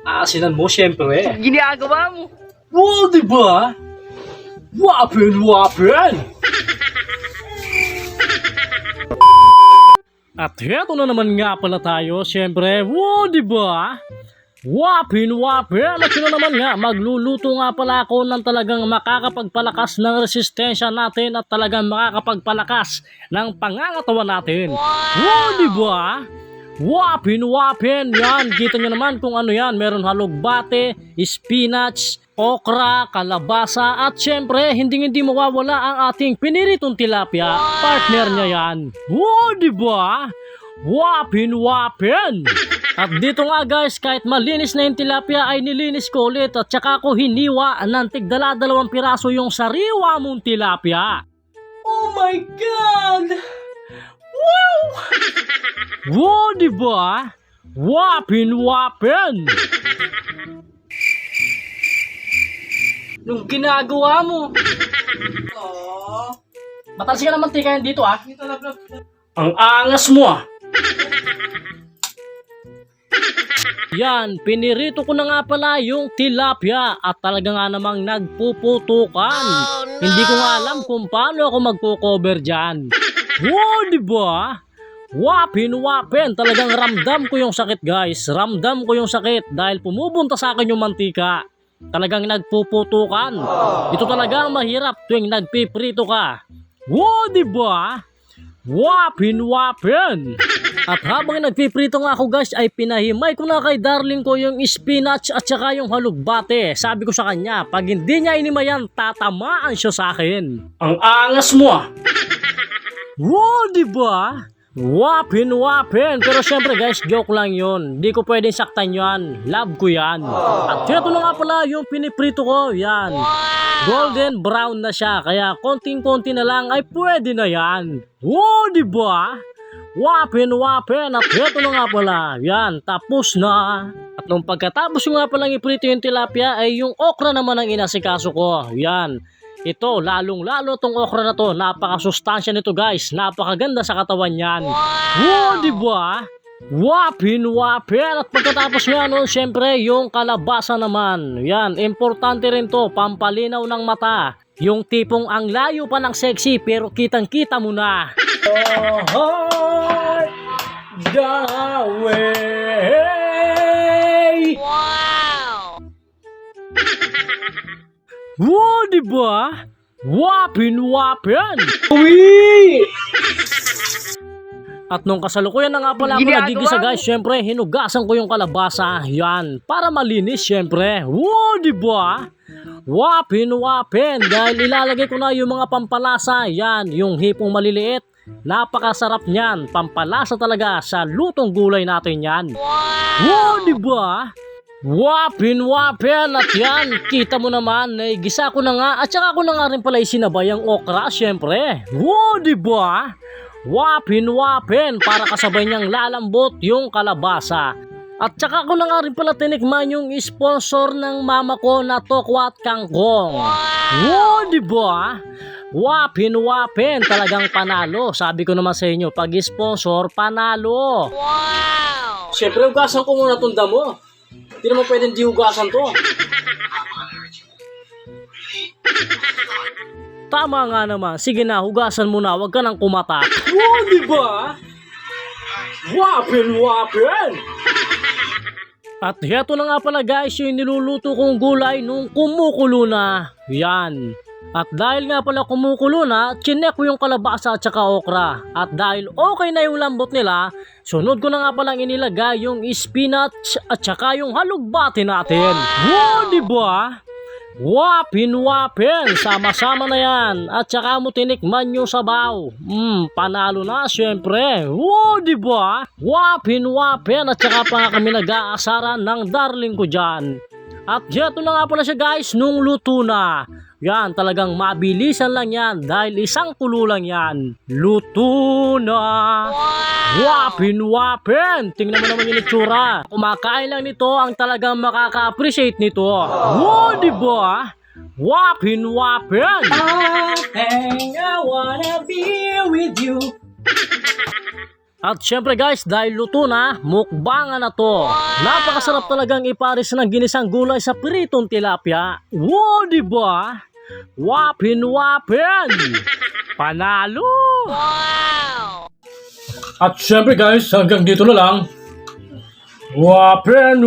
Asinan mo, syempre. Ginagawa mo. Oo, diba? Wapin! At heto na naman nga pala tayo, syempre. Wow, diba? Wapin! At yun na naman nga, magluluto nga pala ako ng talagang makakapagpalakas ng resistensya natin at talagang makakapagpalakas ng pangangatawan natin. Wow, diba? Wapin! Yan, kita nyo naman kung ano yan. Meron halugbate, spinach, okra, kalabasa, at syempre, hindi mawawala ang ating piniritong tilapia. Partner niya yan. Wow, diba? Wapin! At dito nga guys, kahit malinis na yung tilapia ay nilinis ko ulit at saka ko hiniwa ng tigdala-dalawang piraso yung sariwa mong tilapia. Oh my God! Wow! Wow, diba? Wapin! Nung ginagawa mo. Oh. Matalsi ka naman tika yan dito ah. Ang angas mo ah. Yan, pinirito ko na nga pala yung tilapia at talaga nga namang nagpuputukan. Oh, no. Hindi ko nga alam kung paano ako magko-cover dyan. Wow, diba? Wapin! Talagang ramdam ko yung sakit guys. Ramdam ko yung sakit dahil pumubunta sa akin yung mantika. Talagang nagpuputukan. Ito talaga ang mahirap tuwing nagpiprito ka. Wow, diba? Wapin! At habang nagpiprito nga ako guys ay pinahimay ko na kay darling ko yung spinach at saka yung halugbate. Sabi ko sa kanya, pag hindi niya inimayan, tatamaan siya sa akin. Ang angas mo ah. Wow, diba? Wapin! Pero syempre guys, joke lang yun. Di ko pwedeng saktan yan. Love ko yan. At ito na nga pala yung piniprito ko. Yan. Golden brown na siya. Kaya konting-konti na lang ay pwede na yan. Wow, diba? Wapin! At ito na nga pala. Yan, tapos na. At nung pagkatapos yung nga palang iprito yung tilapia ay yung okra naman ang inasikaso ko. Yan. Ito, lalong-lalo tong okra na to. Napakasustansya nito guys. Napakaganda sa katawan yan. Wow, diba? Wapin! At pagkatapos nga nun, syempre, yung kalabasa naman. Yan, importante rin to. Pampalinaw ng mata. Yung tipong ang layo pa ng sexy pero kitang-kita mo na. Oh, heart, the way. Wow! Wow, diba? Wapin! Uy! At nung kasalukuyan na nga pala ako nagigisa guys, syempre hinugasan ko yung kalabasa. Yan, para malinis syempre. Wow, diba? Wapin! Dahil ilalagay ko na yung mga pampalasa. Yan, yung hipong maliliit. Napakasarap niyan. Pampalasa talaga sa lutong gulay natin yan. Wow, diba? Wapin! At yan, kita mo naman, gisa ko na nga at saka ko na nga rin pala isinabay ang okra, syempre. Wow, diba? Wapin! Para kasabay niyang lalambot yung kalabasa. At saka ko na nga rin pala tinikman yung sponsor ng mama ko na tokwat kangkong. Wow, diba? Wapin! Talagang panalo. Sabi ko naman sa inyo, pag sponsor, panalo. Wow! Syempre, ugasan ko muna itong damo. Hindi naman pwedeng di hugasan to. Tama nga naman. Sige na, hugasan mo na. Huwag ka nang kumatak. Wow, diba? Wapin! At heto na nga pala guys, yung niluluto kong gulay nung kumukulo na. Yan. At dahil nga pala kumukulo na, chinek ko yung kalabasa at saka okra. At dahil okay na yung lambot nila, sunod ko na nga palang inilagay yung spinach at saka yung halugbate natin. Wow, diba? Wapin! Sama-sama na yan. At saka mo tinikman yung sabaw. Panalo na syempre. Wow, diba? Wapin! At saka pa kami nag-aasaran ng darling ko dyan. At dito na nga pala siya guys nung luto na. Yan, talagang mabilisan lang yan dahil isang kulo lang yan. Luto na. Wapin! Tingnan mo naman yung itsura. Kumakain lang nito ang talagang makaka-appreciate nito. Wow, diba? Wapin! I wanna be with you. At syempre guys, dahil luto na, mukbangan na to. Napakasarap talagang ipares ng ginisang gulay sa pritong tilapia. Wow, diba? Wapin! Panalo! Wow! At syempre guys, hanggang dito na lang. Wapin!